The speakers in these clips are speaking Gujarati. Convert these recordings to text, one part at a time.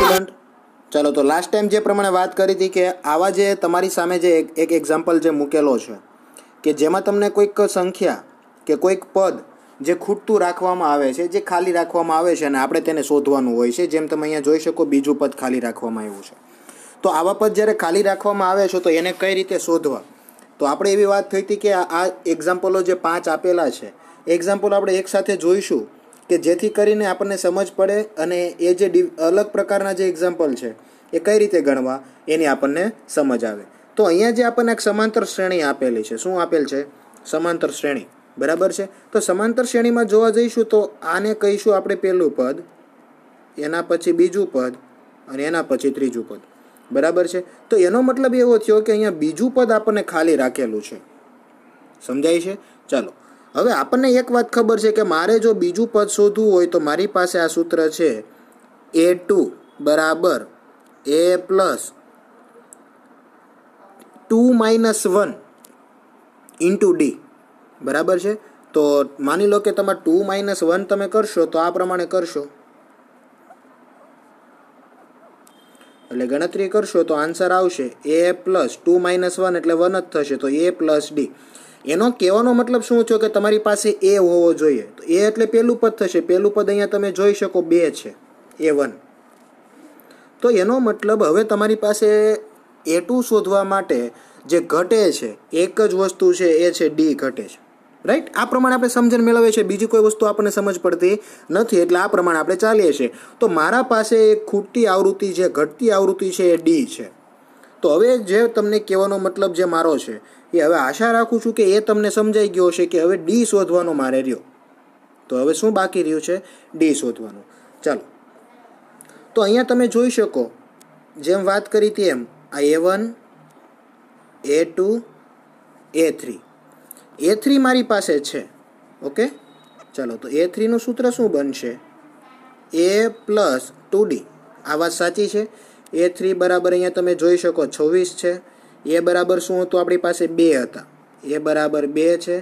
स्टूडेंट चलो तो लास्ट टाइम जे प्रमाणे बात करी थी कि आवा जे तमारी सामे जे एक एक्जाम्पल जे मूकेलो छे कि जेमां तमने कोईक संख्या के कोईक पद जे खूटતું રાખવામાં આવે છે જે ખાલી રાખવામાં આવે છે અને આપણે તેને શોધવાનું હોય છે। જેમ તમે અહીંયા જોઈ શકો બીજું પદ ખાલી રાખવામાં આવ્યું છે। તો આવા પદ જ્યારે ખાલી રાખવામાં આવે છે તો એને કઈ રીતે શોધવા, તો આપણે એવી વાત થઈ હતી કે આ એક્ઝામ્પલો જે 5 આપેલા છે એક્ઝામ્પલ આપણે એકસાથે જોઈશું કે જેથી કરીને આપણને સમજ પડે અને એ જે અલગ પ્રકારના જે એક્ઝામ્પલ છે એ કઈ રીતે ગણવા એની આપણને સમજ આવે। તો અહીંયા જે આપણને એક સમાંતર શ્રેણી આપેલી છે, શું આપેલ છે? સમાંતર શ્રેણી, બરાબર છે। તો સમાંતર શ્રેણીમાં જોવા જઈશું તો આને કહીશું આપણે પહેલું પદ, એના પછી બીજું પદ અને એના પછી ત્રીજું પદ, બરાબર છે। તો એનો મતલબ એવો થયો કે અહીંયા બીજું પદ આપણને ખાલી રાખેલું છે, સમજાય છે? ચાલો હવે આપણને એક વાત ખબર છે કે મારે જો બીજું પદ શોધવું હોય તો મારી પાસે આ સૂત્ર છે A2 બરાબર A plus 2 minus 1 into D, બરાબર છે। તો માની લો કે તમારે 2 માઇનસ 1 તમે કરશો તો આ પ્રમાણે કરશો, એટલે ગણતરી કરશો તો આન્સર આવશે A પ્લસ 2 માઇનસ 1 એટલે 1 જ થશે, તો A પ્લસ ડી। એનો કહેવાનો મતલબ શું થયો કે તમારી પાસે A હોવો જોઈએ, તો A એટલે પહેલું પદ થશે, પહેલું પદ અહીંયા તમે જોઈ શકો 2 છે, A1। તો એનો મતલબ હવે તમારી પાસે A2 શોધવા માટે જે ઘટે છે એક જ વસ્તુ છે એ છે D ઘટે છે, રાઈટ? આ પ્રમાણે આપણે સમજણ મેળવીએ છીએ, બીજી કોઈ વસ્તુ આપણને સમજ પડતી નથી, એટલે આ પ્રમાણે આપણે ચાલીએ છીએ। તો મારા પાસે એક ખૂટતી આવૃત્તિ છે, ઘટતી આવૃત્તિ છે એ D છે। તો હવે જે તમને કહેવાનો મતલબ જે મારો છે એ હવે આશા રાખું છું કે એ તમને સમજાઈ ગયો છે કે હવે D શોધવાનો મારે રહ્યો। તો હવે શું બાકી રહ્યું છે? D શોધવાનું। ચાલો તો અહીંયા તમે જોઈ શકો જેમ વાત કરી તેમ આ A1 A2 A3 મારી પાસે છે, ઓકે। ચાલો તો A3 નું સૂત્ર શું બનશે? A પ્લસ 2D, આ વાત સાચી છે। A3 બરાબર અહીંયા તમે જોઈ શકો 26 છે, A બરાબર શું હતું આપણી પાસે 2 હતા, A બરાબર 2 છે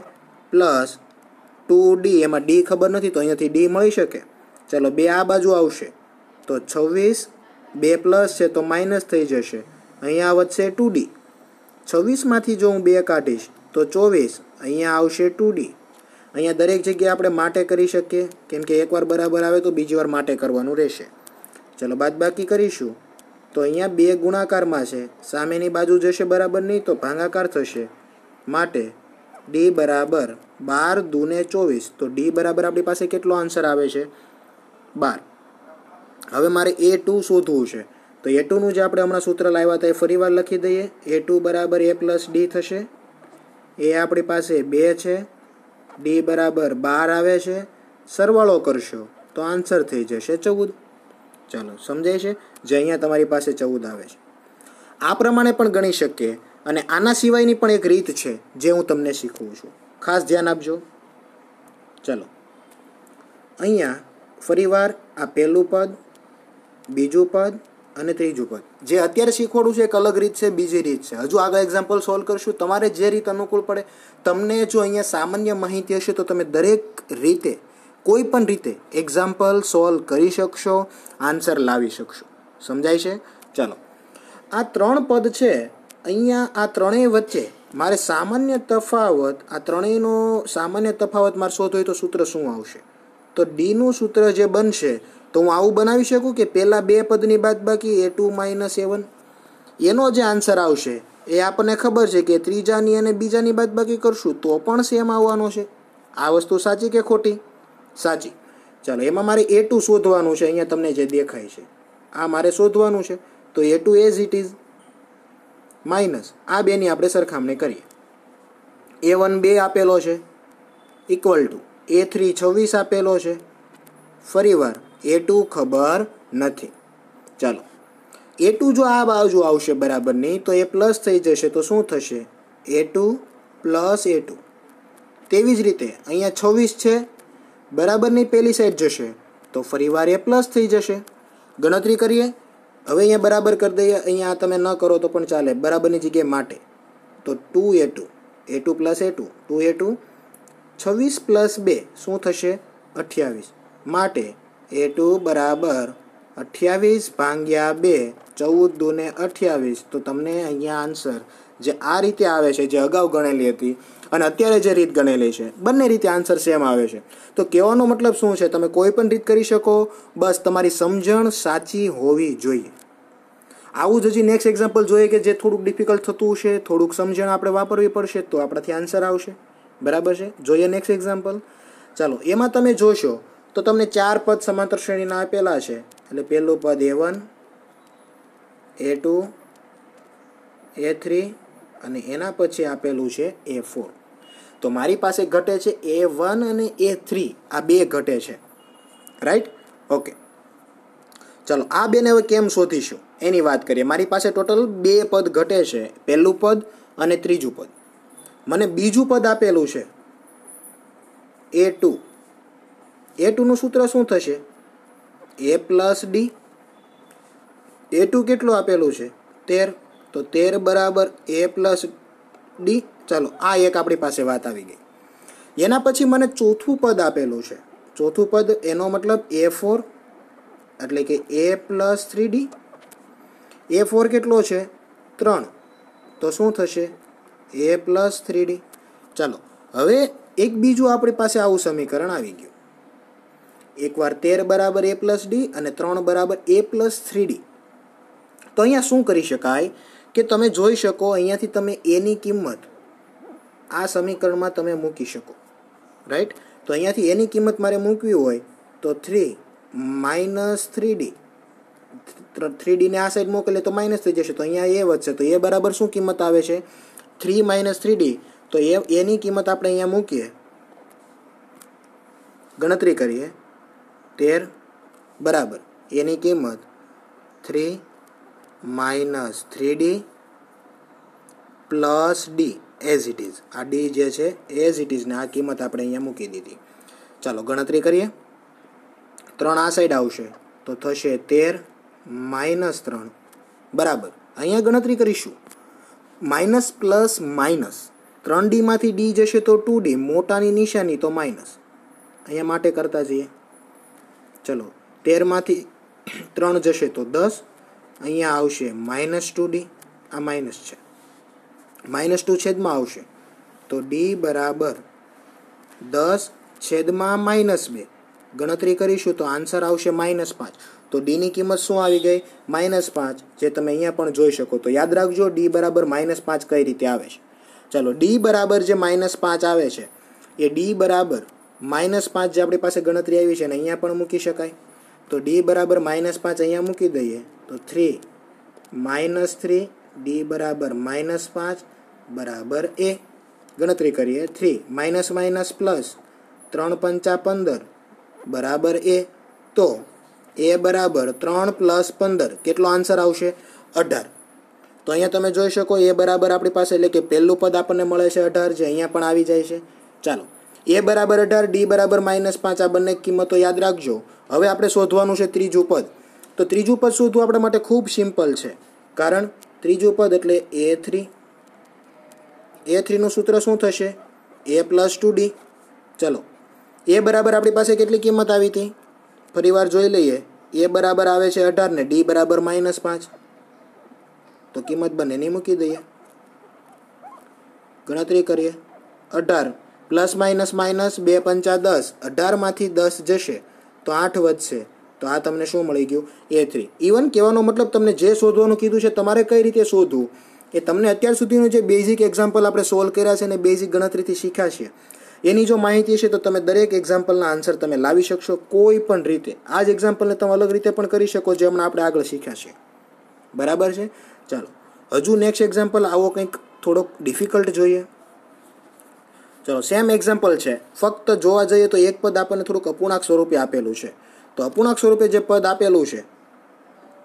પ્લસ 2D, એમાં D ખબર નથી તો અહીંયાથી D મળી શકે। ચાલો 2 આ બાજુ આવશે તો 26, 2 પ્લસ છે તો માઇનસ થઈ જશે, અહીંયા વધશે 2D। 26 માંથી જો હું 2 કાઢીશ તો 24, અહીંયા આવશે 2D। અહીંયા દરેક જગ્યાએ આપણે માટે કરી શકીએ કેમ કે એકવાર બરાબર આવે તો બીજી વાર માટે કરવાનું રહેશે। ચલો બાદબાકી કરીશું તો અહીંયા 2 ગુણાકારમાં છે, સામેની બાજુ જશે બરાબર નહીં તો ભાગાકાર થશે, માટે D બરાબર 12 દૂને 24, તો D બરાબર આપણી પાસે કેટલો આન્સર આવે છે? 12। હવે મારે A2 શોધવું છે તો A2 નું જે આપણે હમણાં સૂત્ર લાવ્યા હતા એ ફરીવાર લખી દઈએ। A2 બરાબર A પ્લસ D થશે, A આપણી પાસે 2 છે, D બરાબર 12 આવે છે, સરવાળો કરશો તો આન્સર થઈ જશે 14। ચાલો સમજાય છે? જે અહીંયા તમારી પાસે 14 આવે છે। આ પ્રમાણે પણ ગણી શકીએ અને આના સિવાયની પણ એક રીત છે જે હું તમને શીખવું છું, ખાસ ધ્યાન આપજો। ચલો અહીંયા ફરીવાર આ પહેલું પદ, બીજું પદ અને ત્રીજું પદ જે અત્યારે શીખવાડું છે એક અલગ રીત છે, બીજી રીત છે, હજુ આગળ એક્ઝામ્પલ સોલ્વ કરશું, તમારે જે રીત અનુકૂળ પડે। તમને જો અહીંયા સામાન્ય માહિતી હશે તો તમે દરેક રીતે કોઈ પણ રીતે એક્ઝામ્પલ સોલ્વ કરી શકશો, આન્સર લાવી શકશો, સમજાય છે? ચાલો આ 3 પદ છે, અહીંયા આ ત્રણેય વચ્ચે મારે સામાન્ય તફાવત, આ ત્રણેયનો સામાન્ય તફાવત મારે શોધવો હોય તો સૂત્ર શું આવશે? તો D નું સૂત્ર જે બનશે તો હું આવું બનાવી શકું કે પહેલા 2 પદની બાદબાકી A2 માઇનસ A1, એનો જે આન્સર આવશે એ આપણને ખબર છે કે ત્રીજાની અને બીજાની બાદબાકી કરશું તો પણ સેમ આવવાનો છે। આ વસ્તુ સાચી કે ખોટી? સાચી। ચાલો એમાં મારે A2 શોધવાનું છે, અહીંયા તમને જે દેખાય છે આ મારે શોધવાનું છે, તો A2 as it is minus આ બેની આપણે સરખામણી કરીએ। A1 2 આપેલો છે ઇક્વલ ટુ A3 26 આપેલો છે, ફરીવાર A2 ખબર નથી। ચાલો A2 જો આ બાજુ આવશે બરાબર નહીં તો એ પ્લસ થઈ જશે, તો શું થશે? A2 plus A2। તેવી જ રીતે અહીંયા 26 છે બરાબર નહીં, પહેલી સાઈડ જશે તો ફરીવાર એ પ્લસ થઈ જશે। ગણતરી કરીએ, હવે અહીંયા બરાબર કરી દઈએ, અહીંયા તમે ન કરો તો પણ ચાલે, બરાબરની જગ્યાએ માટે, તો 2A2, A2 plus A2, 2A2, 26 plus 2 શું થશે? 28, માટે A2 બરાબર 28 ભાગ્યા 2 14 દુ ને 28 તો તમને અહીંયા આન્સર જે આ રીતે આવે છે, જે અગાઉ ગણેલી હતી અને અત્યારે જે રીત ગણેલી છે, બંને રીતે આન્સર સેમ આવે છે. તો કહેવાનો મતલબ શું છે, તમે કોઈ પણ રીત કરી શકો, બસ તમારી સમજણ સાચી હોવી જોઈએ. આવું જ હજી નેક્સ્ટ એક્ઝામ્પલ જોઈએ કે જે થોડુંક ડિફિકલ્ટ થતું હશે, થોડુંક સમજણ આપણે વાપરવી પડશે તો આપણાથી આન્સર આવશે. બરાબર છે. જોઈએ નેક્સ્ટ એક્ઝામ્પલ. ચાલો, એમાં તમે જોશો તો તમને 4 પદ સમાંતર શ્રેણીના આપેલા છે. એટલે પહેલું પદ A1, A2, A3 અને એના પછી આપેલું છે A4. તો મારી પાસે ઘટે છે A1 અને A3, આ બે ઘટે છે. રાઈટ? ઓકે. ચાલો, આ બેને હવે કેમ શોધીશું એની વાત કરીએ. મારી પાસે ટોટલ 2 પદ ઘટે છે, પહેલું પદ અને ત્રીજું પદ. મને બીજું પદ આપેલું છે A2. A2નું સૂત્ર શું થશે? A plus D. A2 કેટલું આપેલું છે? 13. તો 13 બરાબર A પ્લસ ડી. ચાલો, આ એક આપણી પાસે વાત આવી ગઈ. એના પછી મને ચોથું પદ આપેલું છે. ચોથું પદ એનો મતલબ A4 એટલે કે A પ્લસ 3D. A4 કેટલો છે? 3. તો શું થશે? A plus 3D. ચાલો, હવે એક બીજું આપણી પાસે આવું સમીકરણ આવી ગયું. એકવાર 13 બરાબર A પ્લસ ડી અને 3 બરાબર A પ્લસ 3D. તો અહીંયા શું કરી શકાય કે તમે જોઈ શકો, અહીંયાથી તમે એની કિંમત આ સમીકરણમાં તમે મૂકી શકો. રાઈટ? તો અહીંયાથી એની કિંમત મારે મૂકવી હોય તો 3 માઇનસ 3D. 3D ને આ સાઈડ મોકલે તો માઇનસ થઈ જશે, તો અહીંયા A વધશે. તો A બરાબર શું કિંમત આવે છે? 3 માઇનસ 3D. તો એની કિંમત આપણે અહીંયા મૂકીએ, ગણતરી કરીએ. 13 બરાબર એની કિંમત 3 minus 3D plus D as it is. આ ડી જે છે એઝ ઇટ ઇઝ ને આ કિંમત આપણે અહીંયા મૂકી દીધી. ચાલો, ગણતરી કરીએ. 3 આ સાઈડ આવશે તો થશે 13 માઇનસ 3 બરાબર. અહીંયા ગણતરી કરીશું. Minus plus minus. 3D માંથી ડી જશે તો 2D. મોટાની નિશાની તો માઇનસ. અહીંયા માટે કરતા જઈએ. ચલો, 13 માંથી 3 જશે તો 10. અહીંયા આવશે માઇનસ 2D. આ માઇનસ છે, માઇનસ 2 છેદમાં આવશે તો ડી બરાબર 10 છેદમાં માઇનસ 2. ગણતરી કરીશું તો આન્સર આવશે માઇનસ 5. તો ડીની કિંમત શું આવી ગઈ? માઇનસ 5, જે તમે અહીંયા પણ જોઈ શકો. તો યાદ રાખજો, ડી બરાબર માઇનસ 5 કઈ રીતે આવે છે. ચાલો, ડી બરાબર જે માઇનસ 5 આવે છે એ ડી બરાબર માઇનસ 5 જે આપણી પાસે ગણતરી આવી છે ને અહીંયા પણ મૂકી શકાય. તો ડી બરાબર માઇનસ 5 અહીંયા મૂકી દઈએ તો 3 માઇનસ 3 ડી બરાબર માઇનસ 5 બરાબર A. ગણતરી કરીએ. 3 માઇનસ માઇનસ પ્લસ 3 પંચા 15 બરાબર A. તો A બરાબર 3 પ્લસ 15 કેટલો આન્સર આવશે? 18. તો અહીંયા તમે જોઈ શકો A બરાબર આપણી પાસે એટલે કે પહેલું પદ આપણને મળે છે 18, જે અહીંયા પણ આવી જાય છે. ચાલો, A બરાબર 18, ડી બરાબર માઇનસ 5, આ બંને કિંમતો યાદ રાખજો. હવે આપણે શોધવાનું છે ત્રીજું પદ. તો ત્રીજું પદ શોધવું આપણા માટે ખૂબ સિમ્પલ છે, કારણ ત્રીજું પદ એટલે A3. A3નું સૂત્ર શું થશે? A plus 2D. ચલો, A બરાબર આપણી પાસે કેટલી કિંમત આવી હતી? ફરી વાર જોઈ લઈએ. A બરાબર આવે છે 18 ને ડી બરાબર માઇનસ 5. તો કિંમત બંનેની મૂકી દઈએ. ગણતરી કરીએ. 18 પ્લસ માઇનસ માઇનસ 2 પંચા 10. 18 માંથી 10 જશે તો 8 વધશે. તો આ તમને શું મળી ગયું? A3. ઇવન કહેવાનો મતલબ તમને જે શોધવાનું કીધું છે તમારે કઈ રીતે શોધવું એ તમને અત્યાર સુધીનું જે બેઝિક એક્ઝામ્પલ આપણે સોલ્વ કર્યા છે ને બેઝિક ગણતરીથી શીખ્યા છે એની જો માહિતી છે તો તમે દરેક એક્ઝામ્પલના આન્સર તમે લાવી શકશો કોઈ પણ રીતે. આ જ એક્ઝામ્પલને તમે અલગ રીતે પણ કરી શકો, જે હમણાં આપણે આગળ શીખ્યા છે. બરાબર છે? ચાલો, હજુ નેક્સ્ટ એક્ઝામ્પલ આવો કંઈક થોડોક ડિફિકલ્ટ જોઈએ. ચલો, સેમ એક્ઝામ્પલ છે, ફક્ત જોવા જઈએ તો એક પદ આપણને થોડુંક અપૂર્ણાંક સ્વરૂપે આપેલું છે. તો અપૂર્ણાંક સ્વરૂપે જે પદ આપેલું છે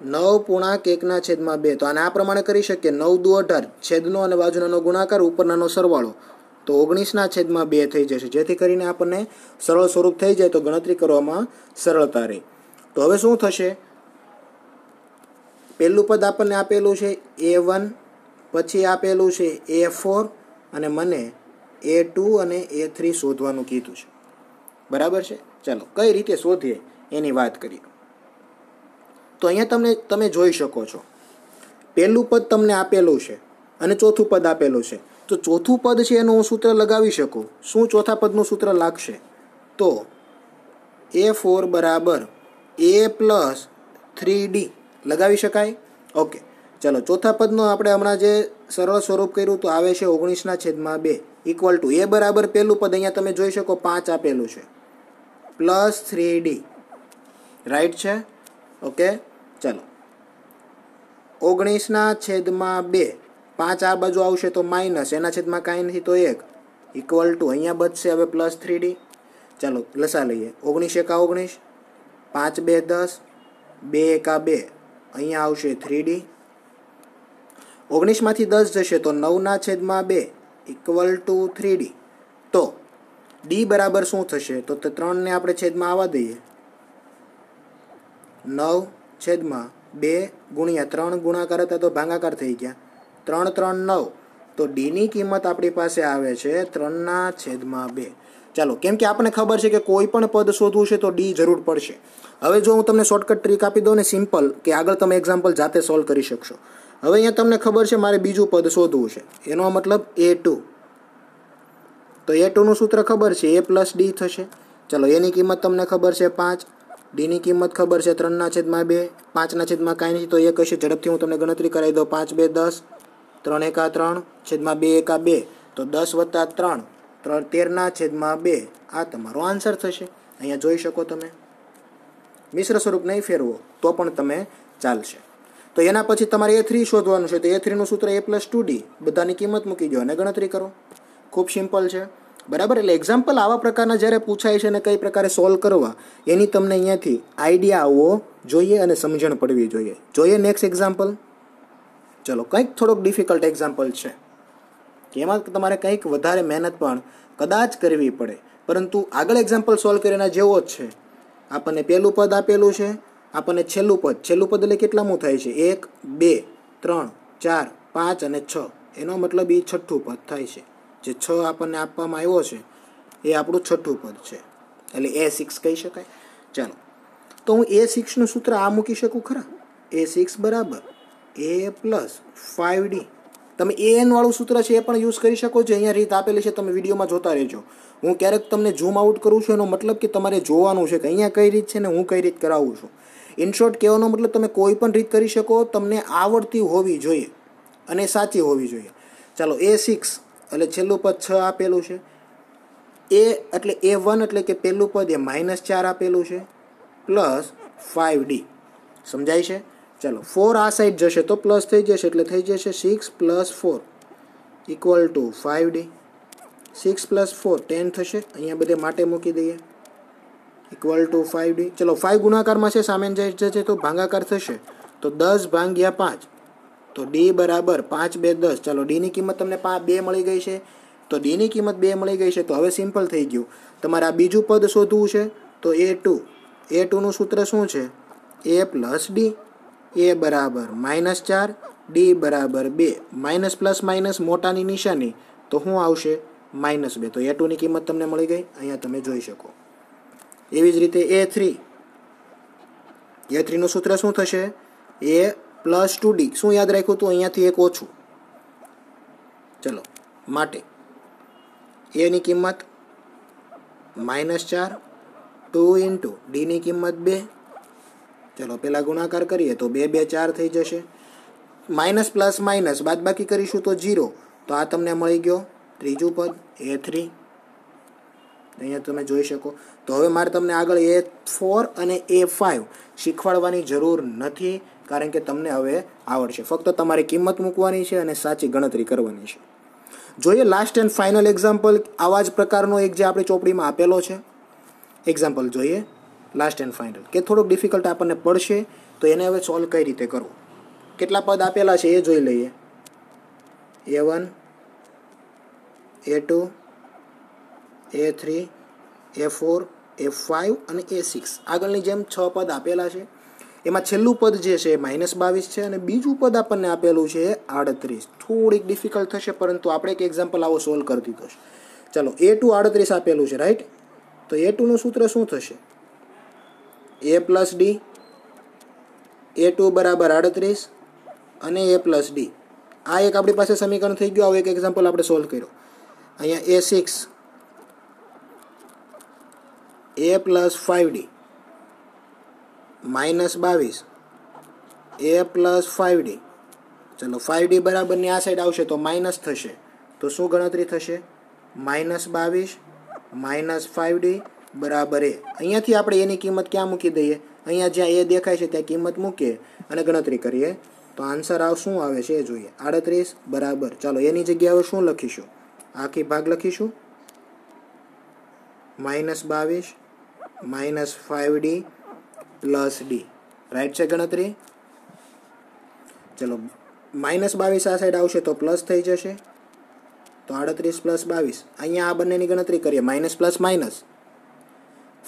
9.1/2. તો આને આ પ્રમાણે કરી શકીએ. 9 દુ 18, છેદનો અને બાજુનાનો ગુણાકાર, ઉપરનાનો સરવાળો, તો 19/2 થઈ જશે. જેથી કરીને આપણને સરળ સ્વરૂપ થઈ જાય તો ગણતરી કરવામાં સરળતા રહે. તો હવે શું થશે? પહેલું પદ આપણને આપેલું છે A1, પછી આપેલું છે A4 અને મને A2 અને A3 શોધવાનું કીધું છે. બરાબર છે? ચાલો, કઈ રીતે શોધીએ એની વાત કરીએ. તો અહીંયા તમે જોઈ શકો છો પહેલું પદ તમને આપેલું છે અને ચોથું પદ આપેલું છે. તો ચોથું પદ છે એનું હું સૂત્ર લગાવી શકું. શું ચોથા પદનું સૂત્ર લાગશે? તો A4 બરાબર A પ્લસ 3D લગાવી શકાય. ઓકે, ચલો ચોથા પદનું આપણે હમણાં જે સરળ સ્વરૂપ કર્યું તો આવે છે 19/2 ઇક્વલ ટુ A બરાબર પહેલું પદ અહીંયા તમે જોઈ શકો 5 આપેલું છે પ્લસ 3D, રાઈટ છે. ઓકે, ચલો 19/2 5 આ બાજુ આવશે તો માઇનસ, એના છેદમાં કાંઈ નથી તો 1 ઇક્વલ ટુ અહીંયા બચશે હવે પ્લસ 3D. ચાલો લસા લઈએ. 19 એકા 19, 5 2 10, 2 એકા 2, અહીંયા આવશે 3D. 19માંથી 10 જશે તો 9/2 ઇક્વલ ટુ 3D. તો D બરાબર શું થશે? તો 3ને આપણે છેદમાં આવવા દઈએ. 9/2 ગુણ્યા 3 ગુણાકાર હતા તો ભાગાકાર થઈ ગયા. 3 3 9. તો ડીની કિંમત આપણી પાસે આવે છે 3/2. ચાલો, કેમ કે આપણને ખબર છે કે કોઈ પણ પદ શોધવું છે તો ડી જરૂર પડશે. હવે જો હું તમને શોર્ટકટ ટ્રીક આપી દઉં ને સિમ્પલ, કે આગળ તમે એક્ઝામ્પલ જાતે સોલ્વ કરી શકશો. હવે અહીંયા તમને ખબર છે મારે બીજું પદ શોધવું છે, એનો મતલબ A2. તો A2નું સૂત્ર ખબર છે A પ્લસ ડી થશે. ચલો, એની કિંમત તમને ખબર છે 5, ડીની કિંમત ખબર છે 3/2, 5 કાંઈ નથી તો 1 હશે. ઝડપથી હું તમને ગણતરી કરાવી દઉં. 5 2 10, 3 એકા 3, છેદમાં 2 એકા 2, તો 10 વત્તા 3 13/2. આ તમારો આન્સર થશે. અહીંયા જોઈ શકો તમે. મિશ્ર સ્વરૂપ નહીં ફેરવો તો પણ તમે ચાલશે. તો એના પછી તમારે A3 શોધવાનું છે. તો A3નું સૂત્ર A પ્લસ 2D, બધાની કિંમત મૂકી દો અને ગણતરી કરો. ખૂબ સિમ્પલ છે, બરાબર. એટલે એક્ઝામ્પલ આવા પ્રકારના જ્યારે પૂછાય છે અને કઈ પ્રકારે સોલ્વ કરવા એની તમને અહીંયાથી આઈડિયા આવવો જોઈએ અને સમજણ પડવી જોઈએ. જોઈએ નેક્સ્ટ એક્ઝામ્પલ. ચલો, કંઈક થોડોક ડિફિકલ્ટ એક્ઝામ્પલ છે કે એમાં તમારે કંઈક વધારે મહેનત પણ કદાચ કરવી પડે, પરંતુ આગળ એક્ઝામ્પલ સોલ્વ કરીને જેવો જ છે. આપણને પહેલું પદ આપેલું છે, આપણને છેલ્લું પદ એટલે કેટલામું થાય છે? 1 2 3 4 5 અને 6. એનો મતલબ એ છઠ્ઠું પદ થાય છે. જે 6 આપણને આપવામાં આવ્યો છે એ આપણું છઠ્ઠું પદ છે, એટલે A6 કહી શકાય. ચાલો, તો હું A6નું સૂત્ર આ મૂકી શકું ખરા? A6 બરાબર A પ્લસ 5D. તમે AN વાળું સૂત્ર છે એ પણ યુઝ કરી શકો છો. અહીંયા રીત આપેલી છે, તમે વિડીયોમાં જોતા રહેજો. હું ક્યારેક તમને ઝૂમ આઉટ કરું છું, એનો મતલબ કે તમારે જોવાનું છે કે અહીંયા કઈ રીત છે ને હું કઈ રીત કરાવું છું. ઇન શોર્ટ કહેવાનો મતલબ તમે કોઈ પણ રીત કરી શકો, તમને આવડતી હોવી જોઈએ અને સાચી હોવી જોઈએ. ચાલો, A6 એટલે છેલ્લું પદ 6 આપેલું છે. A એટલે A1 એટલે કે પહેલું પદ એ -4 આપેલું છે પ્લસ 5D. સમજાય છે? ચાલો, 4 આ સાઈડ જશે તો પ્લસ થઈ જશે, એટલે થઈ જશે 6 plus 4 equal to 5D. 6 plus 4 10 થશે. અહીંયા બધે માટે મૂકી દઈએ ઇક્વલ ટુ 5D. ચલો, 5 ગુણાકારમાં છે, સામે જશે તો ભાગાકાર થશે. તો 10/5. તો D બરાબર 5 2 10. ચાલો, ડીની કિંમત તમને 2 મળી ગઈ છે. તો ડીની કિંમત 2 મળી ગઈ છે. તો હવે સિમ્પલ થઈ ગયું. તમારે આ બીજું પદ શોધવું છે તો A2નું સૂત્ર શું છે? A plus D. A બરાબર -4, D બરાબર 2. માઇનસ પ્લસ માઇનસ મોટાની નિશાની, તો શું આવશે? -2. તો A2ની કિંમત તમને મળી ગઈ, અહીંયા તમે જોઈ શકો. એવી જ રીતે A3નું સૂત્ર શું થશે? A plus 2D. શું યાદ રાખ્યું હતું? અહીંયાથી એક ઓછું. ચલો, માટે એની કિંમત -4, 2 ઇન્ટુ ડીની કિંમત 2. ચલો, પહેલાં ગુણાકાર કરીએ તો 2 2 4 થઈ જશે. માઇનસ પ્લસ માઇનસ બાદબાકી કરીશું તો 0. તો આ તમને મળી ગયો ત્રીજું પદ A3. અહીંયા તમે જોઈ શકો. તો હવે મારે તમને આગળ A4 અને A5 શીખવાડવાની જરૂર નથી, કારણ કે તમને હવે આવડશે. ફક્ત તમારે કિંમત મૂકવાની છે અને સાચી ગણતરી કરવાની છે. જોઈએ લાસ્ટ એન્ડ ફાઇનલ એક્ઝામ્પલ. આવા જ પ્રકારનો એક જે આપણી ચોપડીમાં આપેલો છે એક્ઝામ્પલ જોઈએ લાસ્ટ એન્ડ ફાઇનલ, કે થોડુંક ડિફિકલ્ટ આપણને પડશે. તો એને હવે સોલ્વ કઈ રીતે કરવું? કેટલા પદ આપેલા છે એ જોઈ લઈએ. A1 A2 A3 A4 A5 અને A6. આગળની જેમ 6 પદ આપેલા છે. એમાં છેલ્લું પદ જે છે -22 છે અને બીજું પદ આપણને આપેલું છે 38. થોડીક ડિફિકલ્ટ થશે, પરંતુ આપણે એક એક્ઝામ્પલ આવો સોલ્વ કરી દીધો છે. ચાલો, A2 38 આપેલું છે, રાઈટ? તો A2નું સૂત્ર શું થશે? A plus D. A2 બરાબર 38 અને A પ્લસ ડી. આ એક આપણી પાસે સમીકરણ થઈ ગયું. આવું એક એક્ઝામ્પલ આપણે સોલ્વ કર્યો. અહીંયા A6 A plus 5D minus 22 A plus 5D. ચલો 5D બરાબરની આ સાઈડ આવશે તો માઇનસ થશે. તો શું ગણતરી થશે? માઇનસ 22 માઇનસ 5D બરાબર A. અહીંયાથી આપણે એની કિંમત ક્યાં મૂકી દઈએ? અહીંયા જ્યાં એ દેખાય છે ત્યાં કિંમત મૂકીએ અને ગણતરી કરીએ તો આન્સર શું આવે છે એ જોઈએ. 38 બરાબર, ચાલો એની જગ્યાએ હવે શું લખીશું? આખી ભાગ લખીશું. Minus 22 minus 5D plus D. Right છે ગણતરી? ચલો માઇનસ 22 આ સાઈડ આવશે તો પ્લસ થઈ જશે. તો 38 પ્લસ 22. અહીંયા આ બંનેની ગણતરી કરીએ. Minus plus minus.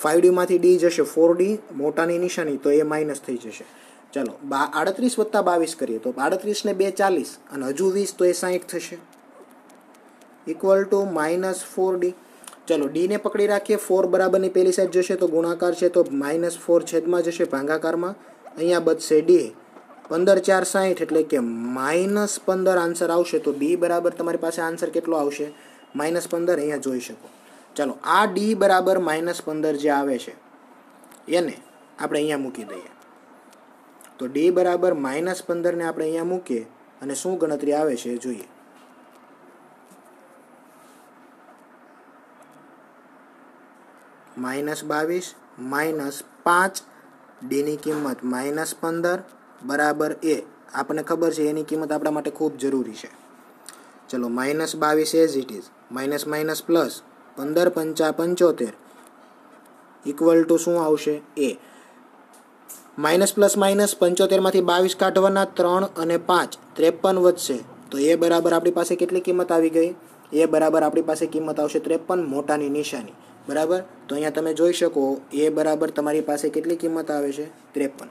5D માંથી ડી જશે 4D, મોટાની નિશાની, તો એ માઇનસ થઈ જશે. ચાલો 38 વત્તા 22 કરીએ તો 38 ને 2 40 અને હજુ 20 તો એ 60 થશે. Equal to minus 4D. ચલો ડીને પકડી રાખીએ. 4 બરાબરની પેલી સાઈડ જશે તો ગુણાકાર છે તો માઇનસ 4 છેદમાં જશે ભાગાકારમાં. અહીંયા બચશે ડી. 15 4 60 એટલે કે માઇનસ 15 આન્સર આવશે. તો ડી બરાબર તમારી પાસે આન્સર કેટલો આવશે? માઇનસ 15. અહીંયા જોઈ શકો. ચાલો આ ડી બરાબર માઇનસ 15 જે આવે છે એને આપણે અહીંયા મૂકી દઈએ. તો ડી બરાબર માઇનસ 15 ને આપણે અહીંયા મૂકીએ અને શું ગણતરી આવે છે એ જોઈએ. માઇનસ 22 માઇનસ 5 ડીની કિંમત માઇનસ 15 બરાબર એ. આપણને ખબર છે એની કિંમત આપણા માટે ખૂબ જરૂરી છે. ચલો minus 22 as it is. Minus minus plus 15 પંચા 75 ઇક્વલ ટુ શું આવશે? એ. માઇનસ પ્લસ માઇનસ 75માંથી 22 કાઢવાના, 3 અને 5 53 વધશે. તો એ બરાબર આપણી પાસે કેટલી કિંમત આવી ગઈ? એ બરાબર આપણી પાસે કિંમત આવશે 53, મોટાની નિશાની. બરાબર? તો અહીંયા તમે જોઈ શકો એ બરાબર તમારી પાસે કેટલી કિંમત આવે છે? 53.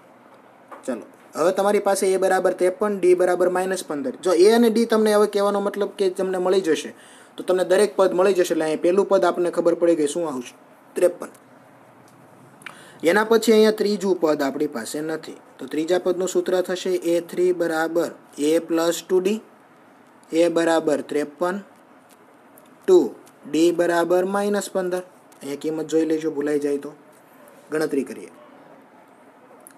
ચલો હવે તમારી પાસે એ બરાબર 53, ડી બરાબર માઇનસ 15. જો એ અને ડી તમને હવે કહેવાનો મતલબ કે તમને મળી જશે તો તમને દરેક પદ મળી જશે. એટલે અહીંયા પહેલું પદ આપણને ખબર પડી ગઈ શું આવશે? 53. એના પછી અહીંયા ત્રીજું પદ આપણી પાસે નથી. તો ત્રીજા પદનું સૂત્ર થશે A3 બરાબર A પ્લસ 2D. એ બરાબર 53, 2 ડી બરાબર માઇનસ 15. અહીંયા કિંમત જોઈ લેજો, ભૂલાઈ જાય તો. ગણતરી કરીએ.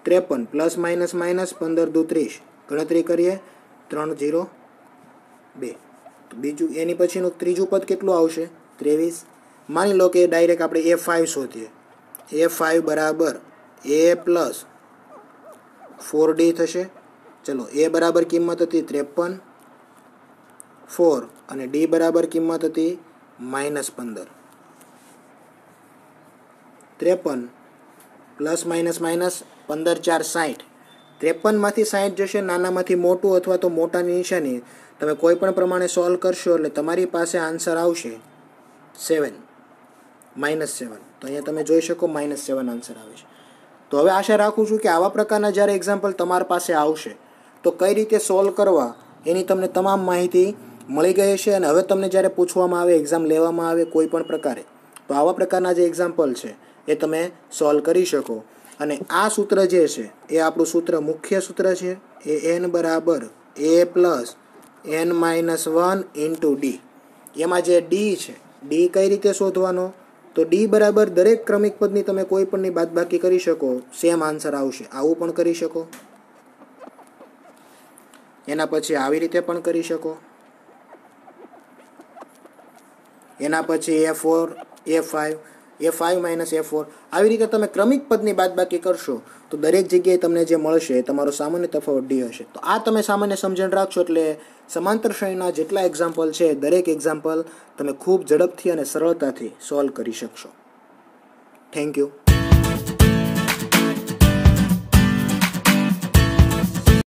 53 પ્લસ માઇનસ માઇનસ 15 દુ 30. ગણતરી કરીએ 3 0 2. તો બીજું એની પછીનું ત્રીજું પદ કેટલું આવશે? 23. માની લો કે ડાયરેક્ટ આપણે A5 શોધીએ. A5 બરાબર A પ્લસ 4D થશે. ચલો એ બરાબર કિંમત હતી 53, 4 અને ડી બરાબર કિંમત હતી માઇનસ 15. 53 plus minus minus 15 4 60. 53માંથી 60 જશે. નાનામાંથી મોટું અથવા તો મોટાની નિશાની તમે કોઈ પણ પ્રમાણે સોલ્વ કરશો એટલે તમારી પાસે આન્સર આવશે 7, માઇનસ 7. તો અહીંયા તમે જોઈ શકો માઇનસ 7 આન્સર આવે છે. તો હવે આશા રાખું છું કે આવા પ્રકારના જ્યારે એક્ઝામ્પલ તમારી પાસે આવશે તો કઈ રીતે સોલ્વ કરવા એની તમને તમામ માહિતી મળી ગઈ છે. અને હવે તમને જ્યારે પૂછવામાં આવે, એક્ઝામ લેવામાં આવે કોઈ પણ પ્રકારે, તો આવા પ્રકારના જે એક્ઝામ્પલ છે એ તમે સોલ્વ કરી શકો. અને આ સૂત્ર જે છે એ આપણું સૂત્ર મુખ્ય સૂત્ર છે. એ n બરાબર A plus n minus 1 into D. એમાં જે ડી છે, ડી કઈ રીતે શોધવાનો? તો ડી બરાબર દરેક ક્રમિક પદની તમે કોઈ પણની બાદબાકી કરી શકો, સેમ આન્સર આવશે. આવું પણ કરી શકો, એના પછી આવી રીતે પણ કરી શકો, એના પછી A4 A5 A5 minus A4. આવી રીતે તમે ક્રમિક પદની બાદબાકી કરશો તો દરેક જગ્યાએ તમને જે મળશે એ તમારો સામાન્ય તફાવત ડી હશે. તો આ તમે સામાન્ય સમજણ રાખશો એટલે સમાંતર શ્રેણીના જેટલા એક્ઝામ્પલ છે દરેક એક્ઝામ્પલ તમે ખૂબ ઝડપથી અને સરળતાથી સોલ્વ કરી શકશો. Thank you.